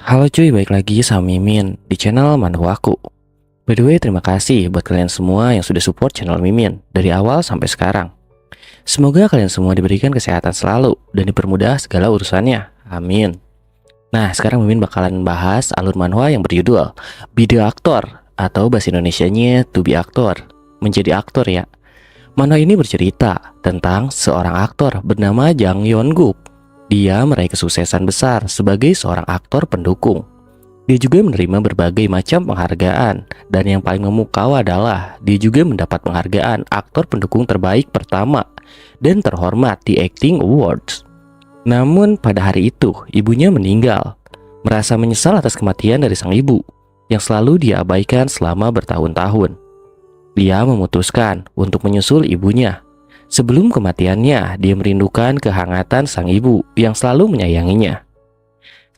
Halo cuy, balik lagi sama Mimin di channel Manhwa Aku. By the way, terima kasih buat kalian semua yang sudah support channel Mimin dari awal sampai sekarang. Semoga kalian semua diberikan kesehatan selalu dan dipermudah segala urusannya. Amin. Nah, sekarang Mimin bakalan bahas alur manhwa yang berjudul Video Aktor atau bahasa Indonesianya To Be Aktor, menjadi aktor ya. Manhwa ini bercerita tentang seorang aktor bernama Jang Yeon Guk. Dia meraih kesuksesan besar sebagai seorang aktor pendukung. Dia juga menerima berbagai macam penghargaan, dan yang paling memukau adalah dia juga mendapat penghargaan aktor pendukung terbaik pertama dan terhormat di Acting Awards. Namun pada hari itu, ibunya meninggal. Merasa menyesal atas kematian dari sang ibu, yang selalu dia abaikan selama bertahun-tahun. Dia memutuskan untuk menyusul ibunya. Sebelum kematiannya, dia merindukan kehangatan sang ibu yang selalu menyayanginya.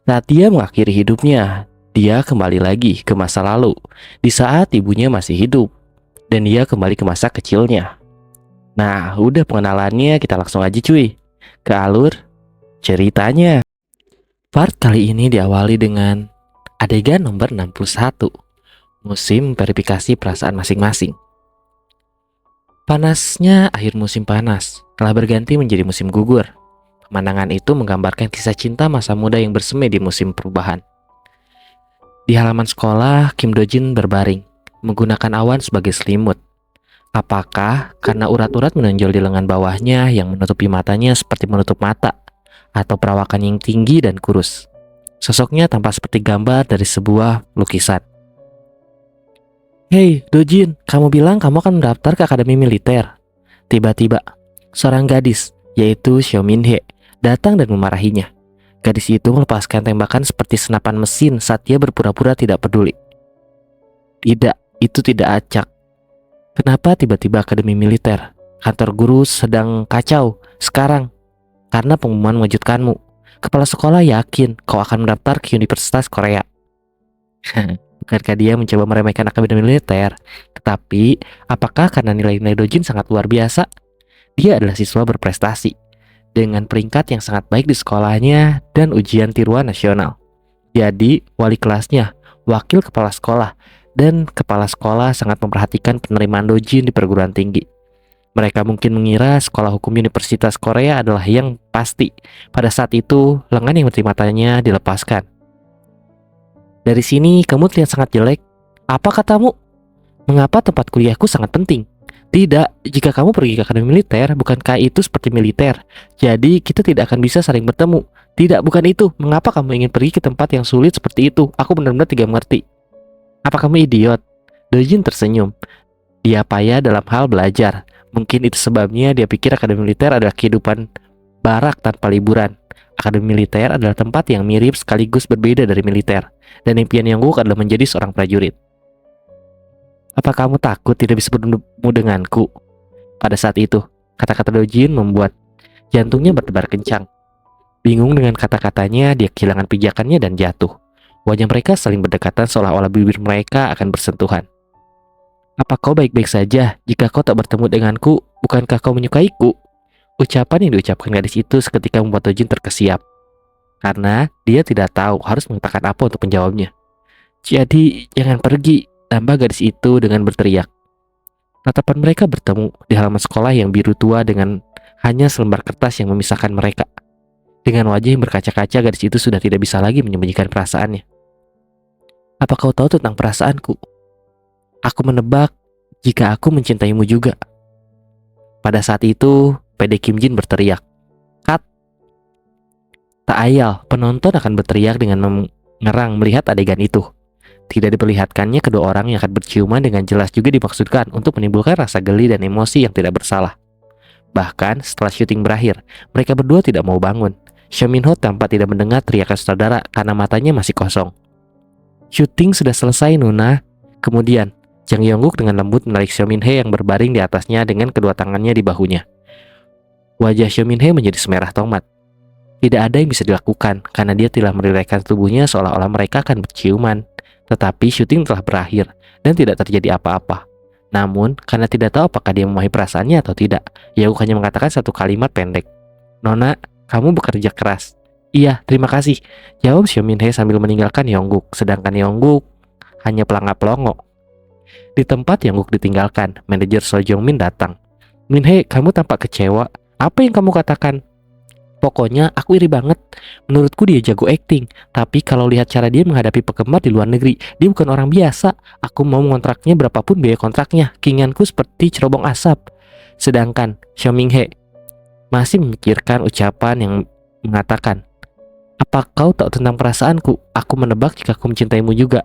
Saat dia mengakhiri hidupnya, dia kembali lagi ke masa lalu, di saat ibunya masih hidup, dan dia kembali ke masa kecilnya. Nah, udah pengenalannya, kita langsung aja cuy, ke alur ceritanya. Part kali ini diawali dengan adegan nomor 61, musim verifikasi perasaan masing-masing. Panasnya akhir musim panas telah berganti menjadi musim gugur. Pemandangan itu menggambarkan kisah cinta masa muda yang bersemi di musim perubahan. Di halaman sekolah, Kim Do-jin berbaring, menggunakan awan sebagai selimut. Apakah karena urat-urat menonjol di lengan bawahnya yang menutupi matanya seperti menutup mata, atau perawakan yang tinggi dan kurus? Sosoknya tampak seperti gambar dari sebuah lukisan. Hei, Dojin, kamu bilang kamu akan mendaftar ke akademi militer. Tiba-tiba, seorang gadis, yaitu Xiao Minhe, datang dan memarahinya. Gadis itu melepaskan tembakan seperti senapan mesin saat dia berpura-pura tidak peduli. Tidak, itu tidak acak. Kenapa tiba-tiba akademi militer? Kantor guru sedang kacau sekarang karena pengumuman mengejutkanmu. Kepala sekolah yakin kau akan mendaftar ke Universitas Korea. Bukankah dia mencoba meremehkan akademi militer? Tetapi, apakah karena nilai-nilai Dojin sangat luar biasa? Dia adalah siswa berprestasi, dengan peringkat yang sangat baik di sekolahnya dan ujian tiruan nasional. Jadi, wali kelasnya, wakil kepala sekolah, dan kepala sekolah sangat memperhatikan penerimaan Dojin di perguruan tinggi. Mereka mungkin mengira sekolah hukum Universitas Korea adalah yang pasti. Pada saat itu, lengan yang menutupi matanya dilepaskan. Dari sini kamu terlihat sangat jelek. Apa katamu? Mengapa tempat kuliahku sangat penting? Tidak, jika kamu pergi ke akademi militer, bukankah itu seperti militer? Jadi kita tidak akan bisa saling bertemu. Tidak, bukan itu. Mengapa kamu ingin pergi ke tempat yang sulit seperti itu? Aku benar-benar tidak mengerti. Apa kamu idiot? Dojin tersenyum. Dia payah dalam hal belajar. Mungkin itu sebabnya dia pikir akademi militer adalah kehidupan barak tanpa liburan. Akademi militer adalah tempat yang mirip sekaligus berbeda dari militer, dan impian Yongguk adalah menjadi seorang prajurit. Apa kamu takut tidak bisa bertemu denganku? Pada saat itu, kata-kata Dojin membuat jantungnya berdebar kencang. Bingung dengan kata-katanya, dia kehilangan pijakannya dan jatuh. Wajah mereka saling berdekatan seolah-olah bibir mereka akan bersentuhan. Apa kau baik-baik saja jika kau tak bertemu denganku? Bukankah kau menyukaiku? Ucapan yang diucapkan gadis itu seketika membuat Dojin terkesiap. Karena dia tidak tahu harus mengatakan apa untuk menjawabnya. Jadi, jangan pergi, tambah gadis itu dengan berteriak. Tatapan mereka bertemu di halaman sekolah yang biru tua dengan hanya selembar kertas yang memisahkan mereka. Dengan wajah yang berkaca-kaca, gadis itu sudah tidak bisa lagi menyembunyikan perasaannya. Apa kau tahu tentang perasaanku? Aku menebak jika aku mencintaimu juga. Pada saat itu, PD Kim Jin berteriak. Cut! Tak ayal, penonton akan berteriak dengan mengerang melihat adegan itu. Tidak diperlihatkannya kedua orang yang akan berciuman dengan jelas juga dimaksudkan untuk menimbulkan rasa geli dan emosi yang tidak bersalah. Bahkan setelah syuting berakhir, mereka berdua tidak mau bangun. Seo Min-ho tampak tidak mendengar teriakan saudara karena matanya masih kosong. Syuting sudah selesai, Nuna. Kemudian, Jang Yongguk dengan lembut menarik Seo Min-hye yang berbaring di atasnya dengan kedua tangannya di bahunya. Wajah Seo Min-hye menjadi semerah tomat. Tidak ada yang bisa dilakukan karena dia telah merilekkan tubuhnya seolah-olah mereka akan berciuman. Tetapi syuting telah berakhir dan tidak terjadi apa-apa. Namun, karena tidak tahu apakah dia memahami perasaannya atau tidak, Yongguk hanya mengatakan satu kalimat pendek. Nona, kamu bekerja keras. Iya, terima kasih, jawab Seo Min Hye sambil meninggalkan Yongguk, sedangkan Yongguk hanya pelangap-pelongo. Di tempat Yongguk ditinggalkan, manajer So Jong Min datang. Min Hye, kamu tampak kecewa. Apa yang kamu katakan? Pokoknya aku iri banget. Menurutku dia jago acting. Tapi kalau lihat cara dia menghadapi penggemar di luar negeri, dia bukan orang biasa. Aku mau ngontraknya berapapun biaya kontraknya. Keinginanku seperti cerobong asap. Sedangkan Seo Min Hye masih memikirkan ucapan yang mengatakan, apa kau tahu tentang perasaanku? Aku menebak jika aku mencintaimu juga.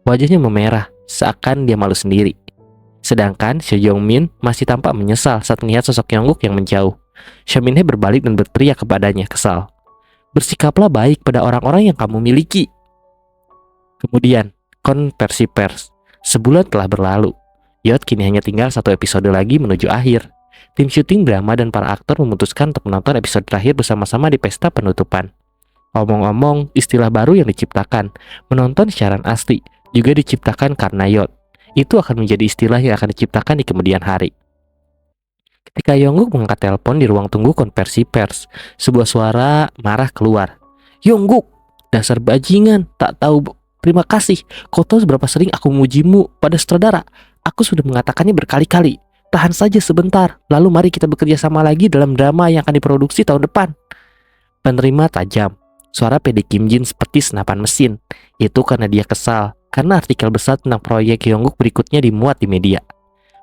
Wajahnya memerah, seakan dia malu sendiri. Sedangkan Seo Jong Min masih tampak menyesal saat melihat sosok Yongguk yang menjauh. Seo Min Hye berbalik dan berteriak kepadanya kesal. Bersikaplah baik pada orang-orang yang kamu miliki. Kemudian, konversi pers. Sebulan telah berlalu. Yacht kini hanya tinggal 1 episode lagi menuju akhir. Tim syuting drama dan para aktor memutuskan untuk menonton episode terakhir bersama-sama di pesta penutupan. Omong-omong, istilah baru yang diciptakan, menonton siaran asli, juga diciptakan karena Yacht. Itu akan menjadi istilah yang akan diciptakan di kemudian hari. Ketika Yongguk mengangkat telepon di ruang tunggu konversi pers, sebuah suara marah keluar. Yongguk, dasar bajingan, tak tahu terima kasih. Kau tahu seberapa sering aku memujimu pada sutradara? Aku sudah mengatakannya berkali-kali. Tahan saja sebentar, lalu mari kita bekerja sama lagi dalam drama yang akan diproduksi tahun depan. Penerima tajam. Suara PD Kim Jin seperti senapan mesin. Itu karena dia kesal, karena artikel besar tentang proyek Yongguk berikutnya dimuat di media.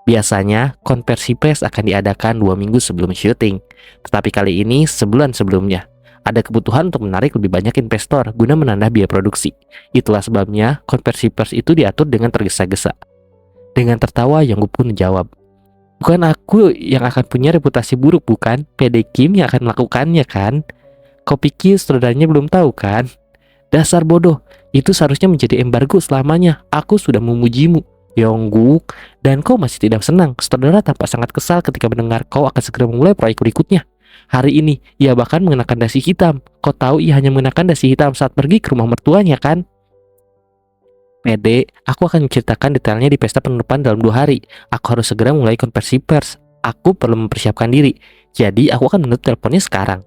Biasanya, konversi pers akan diadakan 2 minggu sebelum syuting. Tetapi kali ini, sebulan sebelumnya. Ada kebutuhan untuk menarik lebih banyak investor guna menambah biaya produksi. Itulah sebabnya, konversi pers itu diatur dengan tergesa-gesa. Dengan tertawa, Yongguk pun menjawab, bukan aku yang akan punya reputasi buruk, bukan? PD Kim yang akan melakukannya, kan? Kau pikir sutradaranya belum tahu, kan? Dasar bodoh, itu seharusnya menjadi embargo selamanya. Aku sudah memujimu, Yongguk, dan kau masih tidak senang. Sutradara tampak sangat kesal ketika mendengar kau akan segera memulai proyek berikutnya. Hari ini, ia bahkan mengenakan dasi hitam. Kau tahu ia hanya mengenakan dasi hitam saat pergi ke rumah mertuanya, kan? Pede, aku akan menceritakan detailnya di pesta penutupan dalam 2 hari. Aku harus segera mulai konversi pers. Aku perlu mempersiapkan diri. Jadi, aku akan menutup teleponnya sekarang.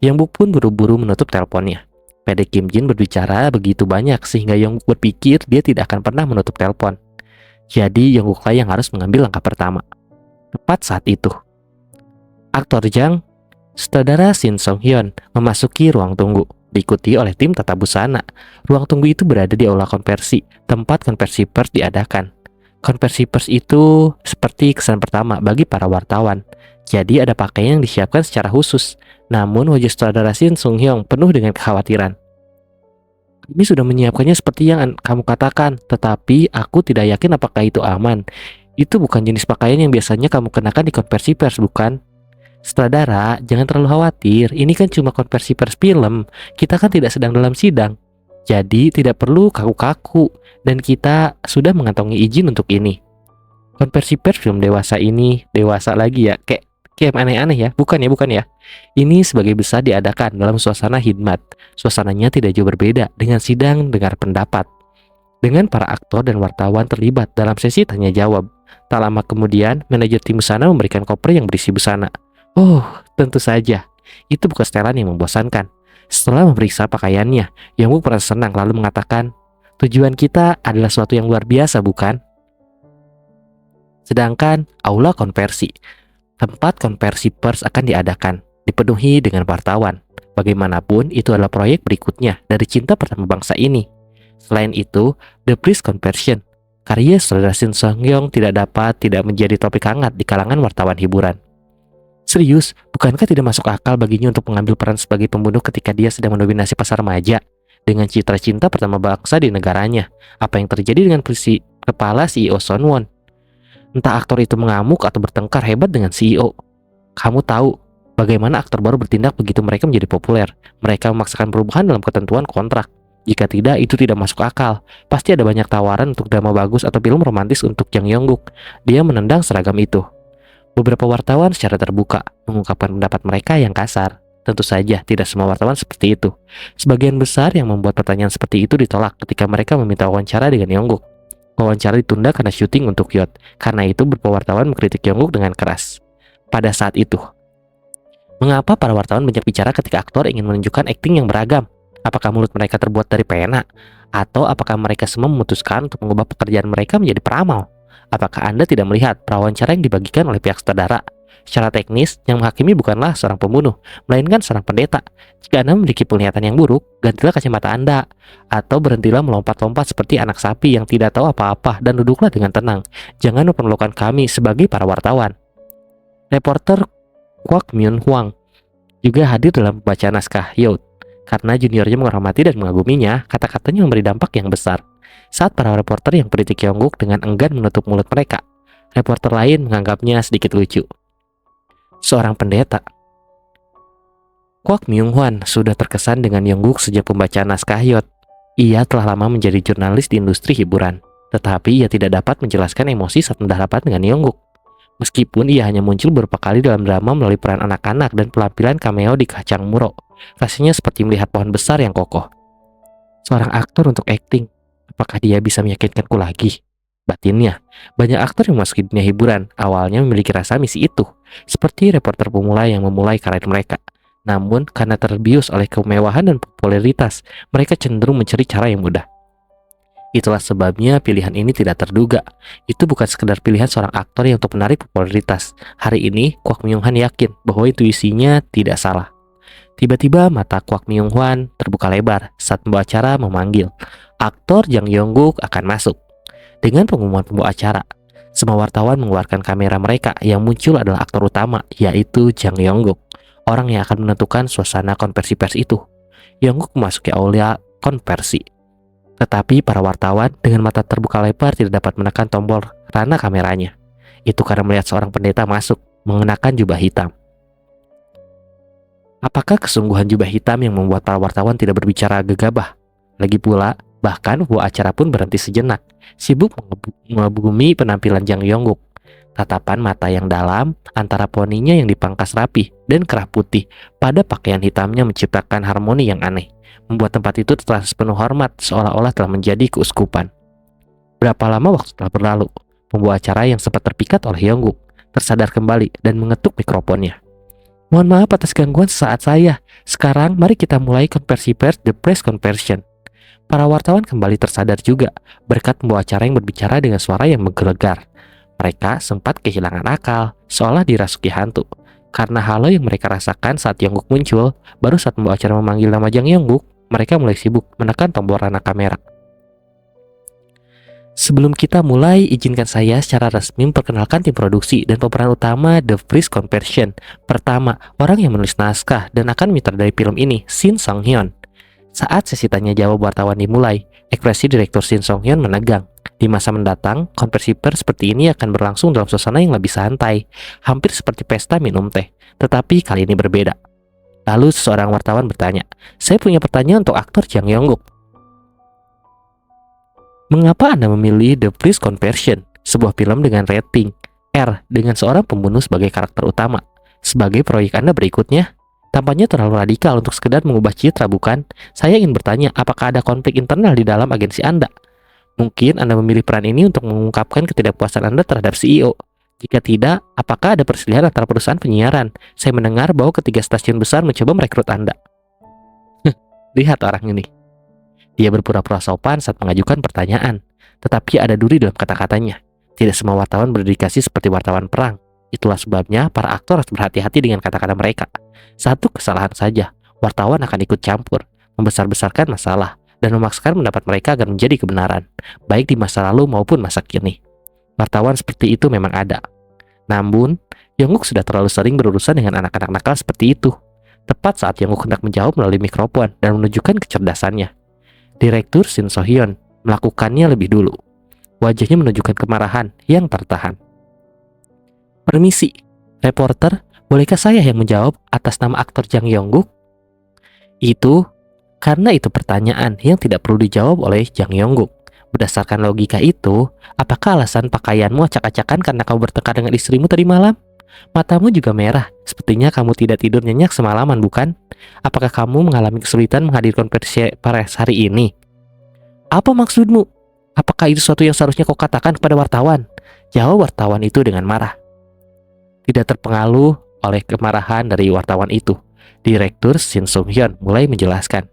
Yongguk pun buru-buru menutup teleponnya. PD Kim Jin berbicara begitu banyak sehingga Yongguk berpikir dia tidak akan pernah menutup telepon. Jadi Yongguklah yang harus mengambil langkah pertama. Tepat saat itu, aktor Jang, sutradara Shin Song Hyun, memasuki ruang tunggu, diikuti oleh tim tata busana. Ruang tunggu itu berada di aula konversi, tempat konversi pers diadakan. Konversi pers itu seperti kesan pertama bagi para wartawan. Jadi ada pakaian yang disiapkan secara khusus. Namun wajah sutradara Shin Song Hyun penuh dengan kekhawatiran. Kami sudah menyiapkannya seperti yang kamu katakan, tetapi aku tidak yakin apakah itu aman. Itu bukan jenis pakaian yang biasanya kamu kenakan di konversi pers, bukan? Sutradara, jangan terlalu khawatir. Ini kan cuma konversi pers film. Kita kan tidak sedang dalam sidang. Jadi tidak perlu kaku-kaku. Dan kita sudah mengantongi izin untuk ini. Konversi pers film dewasa ini, dewasa lagi ya, kayak aneh-aneh ya. Bukan ya. Ini sebagai besar diadakan dalam suasana khidmat. Suasananya tidak jauh berbeda dengan sidang dengar pendapat. Dengan para aktor dan wartawan terlibat dalam sesi tanya jawab. Tak lama kemudian, manajer tim busana memberikan koper yang berisi busana. Oh, tentu saja. Itu bukan setelan yang membosankan. Setelah memeriksa pakaiannya, Yongguk merasa senang lalu mengatakan, tujuan kita adalah sesuatu yang luar biasa, bukan? Sedangkan aula konversi, tempat konversi pers akan diadakan, dipenuhi dengan wartawan. Bagaimanapun, itu adalah proyek berikutnya dari cinta pertama bangsa ini. Selain itu, The Priest Conversion, karya sutradara Shin Song Hyun tidak menjadi topik hangat di kalangan wartawan hiburan. Serius, bukankah tidak masuk akal baginya untuk mengambil peran sebagai pembunuh ketika dia sedang mendominasi pasar remaja dengan citra cinta pertama bangsa di negaranya? Apa yang terjadi dengan kepala CEO Son Won? Entah aktor itu mengamuk atau bertengkar hebat dengan CEO. Kamu tahu bagaimana aktor baru bertindak begitu mereka menjadi populer. Mereka memaksakan perubahan dalam ketentuan kontrak. Jika tidak, itu tidak masuk akal. Pasti ada banyak tawaran untuk drama bagus atau film romantis untuk Jang Yongguk. Dia menendang seragam itu. Beberapa wartawan secara terbuka mengungkapkan pendapat mereka yang kasar. Tentu saja, tidak semua wartawan seperti itu. Sebagian besar yang membuat pertanyaan seperti itu ditolak ketika mereka meminta wawancara dengan Yongguk. Wawancara ditunda karena syuting untuk Yacht. Karena itu beberapa wartawan mengkritik Yongguk dengan keras. Pada saat itu, Mengapa para wartawan banyak bicara ketika aktor ingin menunjukkan akting yang beragam? Apakah mulut mereka terbuat dari pena? Atau apakah mereka semua memutuskan untuk mengubah pekerjaan mereka menjadi peramal? Apakah Anda tidak melihat prawawancara yang dibagikan oleh pihak sutradara? Secara teknis, yang menghakimi bukanlah seorang pembunuh, melainkan seorang pendeta. Jika Anda memiliki penglihatan yang buruk, gantilah kacamata Anda. Atau berhentilah melompat-lompat seperti anak sapi yang tidak tahu apa-apa dan duduklah dengan tenang. Jangan mempermalukan kami sebagai para wartawan. Reporter Kwak Myun Hwang juga hadir dalam pembacaan naskah Youth. Karena juniornya menghormati dan mengaguminya, kata-katanya memberi dampak yang besar. Saat para reporter yang kritik Yongguk dengan enggan menutup mulut mereka, reporter lain menganggapnya sedikit lucu. Seorang pendeta. Kwak Myung Hwan sudah terkesan dengan Yongguk sejak pembacaan naskah Youth. Ia telah lama menjadi jurnalis di industri hiburan, tetapi ia tidak dapat menjelaskan emosi saat berhadapan dengan Yongguk. Meskipun ia hanya muncul beberapa kali dalam drama melalui peran anak-anak dan penampilan cameo di Kacang Muro, rasanya seperti melihat pohon besar yang kokoh. Seorang aktor untuk akting, apakah dia bisa meyakinkanku lagi? Batinnya, banyak aktor yang memasuki dunia hiburan awalnya memiliki rasa misi itu, seperti reporter pemula yang memulai karir mereka. Namun, karena terbius oleh kemewahan dan popularitas, mereka cenderung mencari cara yang mudah. Itulah sebabnya pilihan ini tidak terduga. Itu bukan sekedar pilihan seorang aktor yang untuk menarik popularitas. Hari ini, Kwak Myung Han yakin bahwa intuisinya tidak salah. Tiba-tiba mata Kwak Myung Hwan terbuka lebar saat pembawa acara memanggil. Aktor Jang Yongguk akan masuk. Dengan pengumuman pembawa acara, semua wartawan mengeluarkan kamera mereka. Yang muncul adalah aktor utama, yaitu Jang Yongguk, orang yang akan menentukan suasana konversi pers itu. Yongguk memasuki aula konversi. Tetapi para wartawan dengan mata terbuka lebar tidak dapat menekan tombol rana kameranya. Itu karena melihat seorang pendeta masuk, mengenakan jubah hitam. Apakah kesungguhan jubah hitam yang membuat para wartawan tidak berbicara gegabah? Lagi pula, bahkan pembawa acara pun berhenti sejenak, sibuk mengagumi penampilan Jang Yongguk. Tatapan mata yang dalam, antara poninya yang dipangkas rapi dan kerah putih pada pakaian hitamnya menciptakan harmoni yang aneh, membuat tempat itu terasa penuh hormat seolah-olah telah menjadi keuskupan. Berapa lama waktu telah berlalu, pembawa acara yang sempat terpikat oleh Yongguk tersadar kembali dan mengetuk mikrofonnya. Mohon maaf atas gangguan sesaat saya. Sekarang mari kita mulai konversi pers The Press Conversion. Para wartawan kembali tersadar juga berkat pembawa acara yang berbicara dengan suara yang menggelegar. Mereka sempat kehilangan akal, seolah dirasuki hantu. Karena halo yang mereka rasakan saat Yongguk muncul, baru saat pembawa acara memanggil nama Jang Yongguk, mereka mulai sibuk menekan tombol rana kamera. Sebelum kita mulai, izinkan saya secara resmi memperkenalkan tim produksi dan pemeran utama The Press Conversion. Pertama, orang yang menulis naskah dan akan menyutradarai film ini, Shin Song Hyun. Saat sesi tanya jawab wartawan dimulai, ekspresi direktur Shin Song Hyun menegang. Di masa mendatang, konversi pers seperti ini akan berlangsung dalam suasana yang lebih santai, hampir seperti pesta minum teh. Tetapi kali ini berbeda. Lalu seseorang wartawan bertanya, "Saya punya pertanyaan untuk aktor Jang Yongguk. Mengapa Anda memilih The Press Conversion, sebuah film dengan rating R dengan seorang pembunuh sebagai karakter utama, sebagai proyek Anda berikutnya? Tampaknya terlalu radikal untuk sekedar mengubah citra, bukan? Saya ingin bertanya, apakah ada konflik internal di dalam agensi Anda? Mungkin Anda memilih peran ini untuk mengungkapkan ketidakpuasan Anda terhadap CEO. Jika tidak, apakah ada perselisihan antara perusahaan penyiaran? Saya mendengar bahwa ketiga stasiun besar mencoba merekrut Anda." Lihat orang ini. Dia berpura-pura sopan saat mengajukan pertanyaan, tetapi ada duri dalam kata-katanya. Tidak semua wartawan berdedikasi seperti wartawan perang. Itulah sebabnya para aktor harus berhati-hati dengan kata-kata mereka. Satu kesalahan saja, wartawan akan ikut campur, membesar-besarkan masalah, dan memaksakan pendapat mereka agar menjadi kebenaran, baik di masa lalu maupun masa kini. Wartawan seperti itu memang ada. Namun, Yongguk sudah terlalu sering berurusan dengan anak-anak nakal seperti itu. Tepat saat Yongguk hendak menjawab melalui mikrofon dan menunjukkan kecerdasannya, Direktur Shin So Hyun melakukannya lebih dulu. Wajahnya menunjukkan kemarahan yang tertahan. "Permisi, reporter, bolehkah saya yang menjawab atas nama aktor Jang Yongguk?" Karena itu pertanyaan yang tidak perlu dijawab oleh Jang Yongguk. Berdasarkan logika itu, apakah alasan pakaianmu acak-acakan karena kamu bertengkar dengan istrimu tadi malam? Matamu juga merah, sepertinya kamu tidak tidur nyenyak semalaman, bukan? Apakah kamu mengalami kesulitan menghadirkan konversi pers hari ini? Apa maksudmu? Apakah itu sesuatu yang seharusnya kau katakan kepada wartawan? Jawab wartawan itu dengan marah. Tidak terpengaruh oleh kemarahan dari wartawan itu. Direktur Shin Sung-hyun mulai menjelaskan.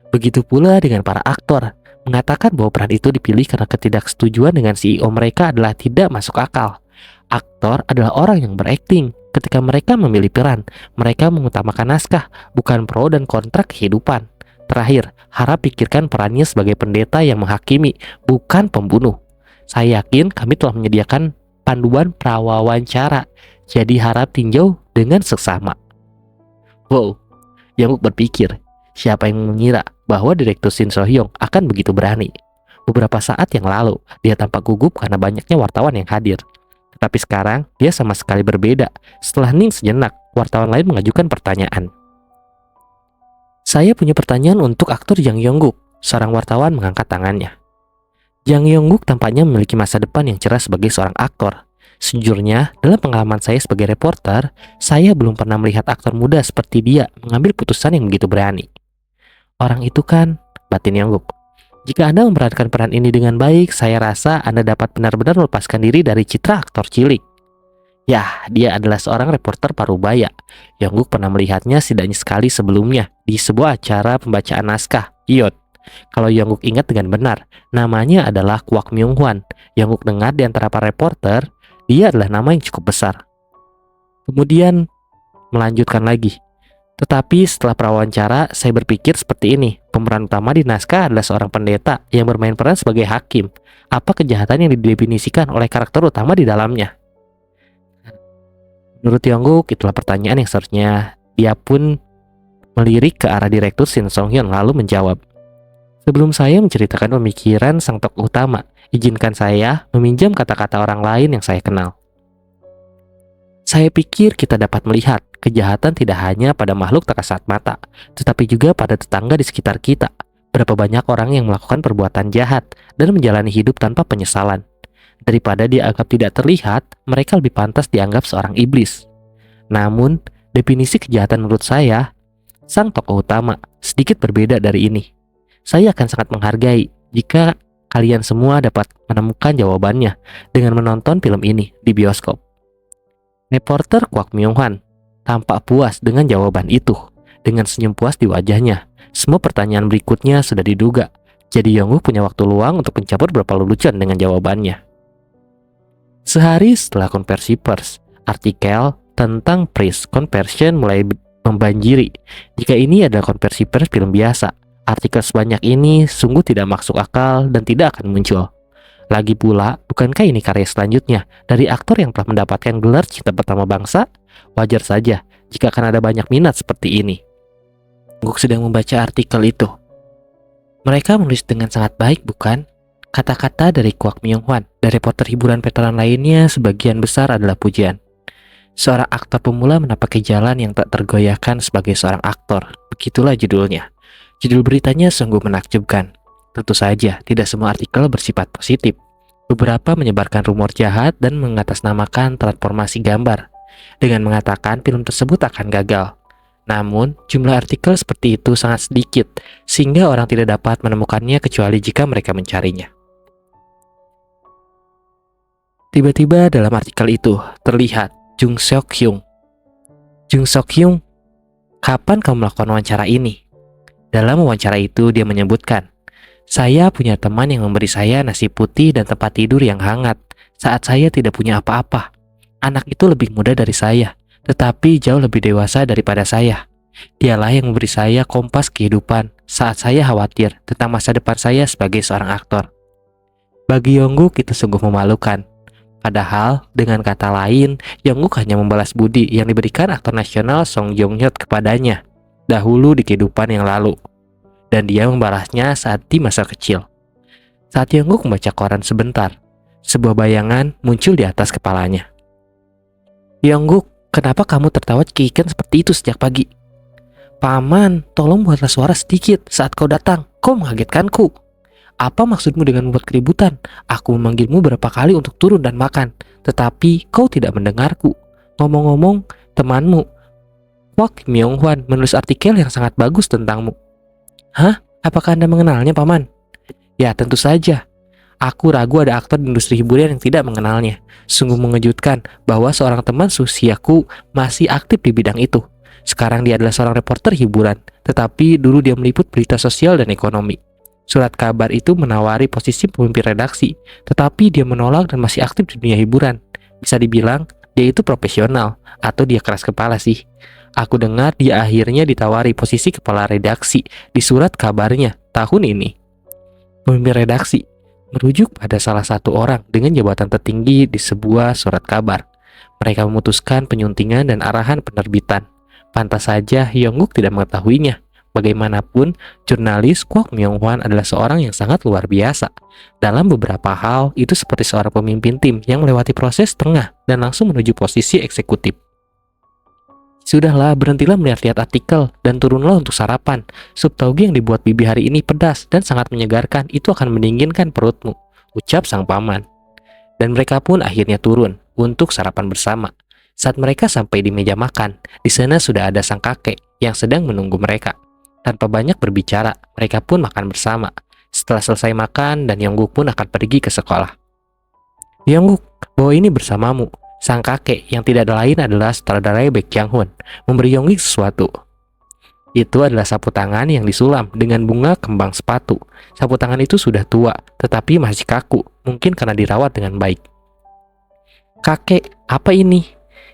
Begitu pula dengan para aktor, mengatakan bahwa peran itu dipilih karena ketidaksetujuan dengan CEO mereka adalah tidak masuk akal. Aktor adalah orang yang berakting. Ketika mereka memilih peran, mereka mengutamakan naskah, bukan pro dan kontra kehidupan. Terakhir, harap pikirkan perannya sebagai pendeta yang menghakimi, bukan pembunuh. Saya yakin kami telah menyediakan panduan prawawancara, jadi harap tinjau dengan seksama. Wow, Yongguk berpikir, siapa yang mengira bahwa Direktur Shin So-hyung akan begitu berani? Beberapa saat yang lalu, dia tampak gugup karena banyaknya wartawan yang hadir. Tetapi sekarang, dia sama sekali berbeda. Setelah hening sejenak, wartawan lain mengajukan pertanyaan. Saya punya pertanyaan untuk aktor Jang Yongguk. Seorang wartawan mengangkat tangannya. Jang Yongguk tampaknya memiliki masa depan yang cerah sebagai seorang aktor. Sejujurnya, dalam pengalaman saya sebagai reporter, saya belum pernah melihat aktor muda seperti dia mengambil putusan yang begitu berani. Orang itu kan, batin Yongguk. Jika Anda memerankan peran ini dengan baik, saya rasa Anda dapat benar-benar melepaskan diri dari citra aktor cilik. Ya, dia adalah seorang reporter parubaya. Yongguk pernah melihatnya setidaknya sekali sebelumnya di sebuah acara pembacaan naskah, Iot. Kalau Yongguk ingat dengan benar, namanya adalah Kwak Myung-hwan. Yongguk dengar di antara para reporter, dia adalah nama yang cukup besar. Kemudian, melanjutkan lagi. Tetapi setelah prawawancara, saya berpikir seperti ini. Pemeran utama di naskah adalah seorang pendeta yang bermain peran sebagai hakim. Apa kejahatan yang didefinisikan oleh karakter utama di dalamnya? Menurut Yongguk, itulah pertanyaan yang seharusnya dia pun melirik ke arah Direktur Shin Sung-hyun lalu menjawab. Sebelum saya menceritakan pemikiran sang tokoh utama, izinkan saya meminjam kata-kata orang lain yang saya kenal. Saya pikir kita dapat melihat kejahatan tidak hanya pada makhluk tak kasat mata, tetapi juga pada tetangga di sekitar kita. Berapa banyak orang yang melakukan perbuatan jahat dan menjalani hidup tanpa penyesalan. Daripada dianggap tidak terlihat, mereka lebih pantas dianggap seorang iblis. Namun, definisi kejahatan menurut saya, sang tokoh utama, sedikit berbeda dari ini. Saya akan sangat menghargai jika kalian semua dapat menemukan jawabannya dengan menonton film ini di bioskop. Reporter Kwak Myung-hwan tampak puas dengan jawaban itu, dengan senyum puas di wajahnya. Semua pertanyaan berikutnya sudah diduga, jadi Yongguk punya waktu luang untuk mencampur beberapa lelucon dengan jawabannya. Sehari setelah konversi pers, artikel tentang press conversion mulai membanjiri. Jika ini adalah konversi pers film biasa, artikel sebanyak ini sungguh tidak masuk akal dan tidak akan muncul. Lagi pula, bukankah ini karya selanjutnya dari aktor yang telah mendapatkan gelar cinta pertama bangsa? Wajar saja jika akan ada banyak minat seperti ini. Guk sedang membaca artikel itu. Mereka menulis dengan sangat baik, bukan? Kata-kata dari Kwak Myung-hwan dan reporter hiburan veteran lainnya sebagian besar adalah pujian. Seorang aktor pemula menapaki jalan yang tak tergoyahkan sebagai seorang aktor. Begitulah judulnya. Judul beritanya sungguh menakjubkan. Tentu saja, tidak semua artikel bersifat positif. Beberapa menyebarkan rumor jahat dan mengatasnamakan transformasi gambar, dengan mengatakan film tersebut akan gagal. Namun, jumlah artikel seperti itu sangat sedikit, sehingga orang tidak dapat menemukannya kecuali jika mereka mencarinya. Tiba-tiba dalam artikel itu, terlihat Jung Seok-hyung. Jung Seok-hyung, kapan kamu melakukan wawancara ini? Dalam wawancara itu dia menyebutkan, saya punya teman yang memberi saya nasi putih dan tempat tidur yang hangat saat saya tidak punya apa-apa. Anak itu lebih muda dari saya, tetapi jauh lebih dewasa daripada saya. Dialah yang memberi saya kompas kehidupan saat saya khawatir tentang masa depan saya sebagai seorang aktor. Bagi Yongguk itu sungguh memalukan. Padahal, dengan kata lain, Yongguk hanya membalas budi yang diberikan aktor nasional Song Joong-hyun kepadanya dahulu di kehidupan yang lalu, dan dia membalasnya saat di masa kecil. Saat Yongguk membaca koran sebentar, sebuah bayangan muncul di atas kepalanya. Yongguk, kenapa kamu tertawa cekikikan seperti itu sejak pagi? Paman, tolong buatlah suara sedikit saat kau datang. Kau mengagetkanku. Apa maksudmu dengan membuat keributan? Aku memanggilmu berapa kali untuk turun dan makan, tetapi kau tidak mendengarku. Ngomong-ngomong, temanmu, Kwak Myung-hwan, menulis artikel yang sangat bagus tentangmu. Hah? Apakah Anda mengenalnya, Paman? Ya, tentu saja. Aku ragu ada aktor di industri hiburan yang tidak mengenalnya. Sungguh mengejutkan bahwa seorang teman seusiaku masih aktif di bidang itu. Sekarang dia adalah seorang reporter hiburan, tetapi dulu dia meliput berita sosial dan ekonomi. Surat kabar itu menawari posisi pemimpin redaksi, tetapi dia menolak dan masih aktif di dunia hiburan. Bisa dibilang, dia itu profesional, atau dia keras kepala sih. Aku dengar dia akhirnya ditawari posisi kepala redaksi di surat kabarnya tahun ini. Pemimpin redaksi merujuk pada salah satu orang dengan jabatan tertinggi di sebuah surat kabar. Mereka memutuskan penyuntingan dan arahan penerbitan. Pantas saja Yongguk tidak mengetahuinya. Bagaimanapun, jurnalis Kwok Myong-hwan adalah seorang yang sangat luar biasa. Dalam beberapa hal, itu seperti seorang pemimpin tim yang melewati proses tengah dan langsung menuju posisi eksekutif. Sudahlah, berhentilah melihat-lihat artikel dan turunlah untuk sarapan. Sup tauge yang dibuat bibi hari ini pedas dan sangat menyegarkan, itu akan mendinginkan perutmu, ucap sang paman. Dan mereka pun akhirnya turun untuk sarapan bersama. Saat mereka sampai di meja makan, di sana sudah ada sang kakek yang sedang menunggu mereka. Tanpa banyak berbicara, mereka pun makan bersama. Setelah selesai makan, dan Yongguk pun akan pergi ke sekolah. Yongguk, bawa ini bersamamu. Sang kakek yang tidak lain adalah sutradara Baek Jang-hoon memberi Yongguk sesuatu. Itu adalah sapu tangan yang disulam dengan bunga kembang sepatu. Sapu tangan itu sudah tua, tetapi masih kaku, mungkin karena dirawat dengan baik. Kakek, apa ini?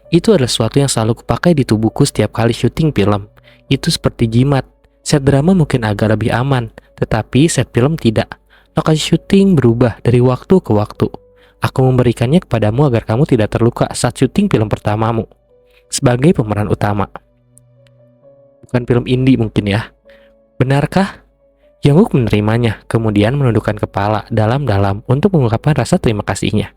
Itu adalah sesuatu yang selalu kupakai di tubuhku setiap kali syuting film. Itu seperti jimat. Set drama mungkin agak lebih aman, tetapi set film tidak. Lokasi syuting berubah dari waktu ke waktu. Aku memberikannya kepadamu agar kamu tidak terluka saat syuting film pertamamu. Sebagai pemeran utama. Bukan film indie mungkin ya. Benarkah? Yongguk menerimanya, kemudian menundukkan kepala dalam-dalam untuk mengungkapkan rasa terima kasihnya.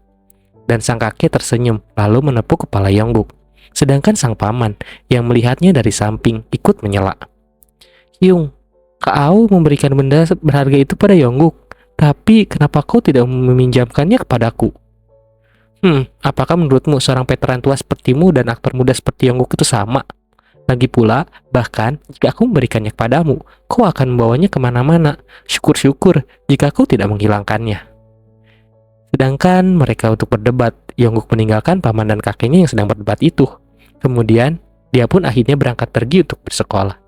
Dan sang kakek tersenyum, lalu menepuk kepala Yongguk. Sedangkan sang paman, yang melihatnya dari samping, ikut menyela. Hyung, Kak Au memberikan benda berharga itu pada Yongguk, tapi kenapa kau tidak meminjamkannya kepadaku? Apakah menurutmu seorang veteran tua sepertimu dan aktor muda seperti Yongguk itu sama? Lagi pula, bahkan jika aku memberikannya kepadamu, kau akan membawanya kemana-mana. Syukur-syukur jika kau tidak menghilangkannya. Sedangkan mereka untuk berdebat, Yongguk meninggalkan paman dan kakeknya yang sedang berdebat itu. Kemudian, dia pun akhirnya berangkat pergi untuk bersekolah.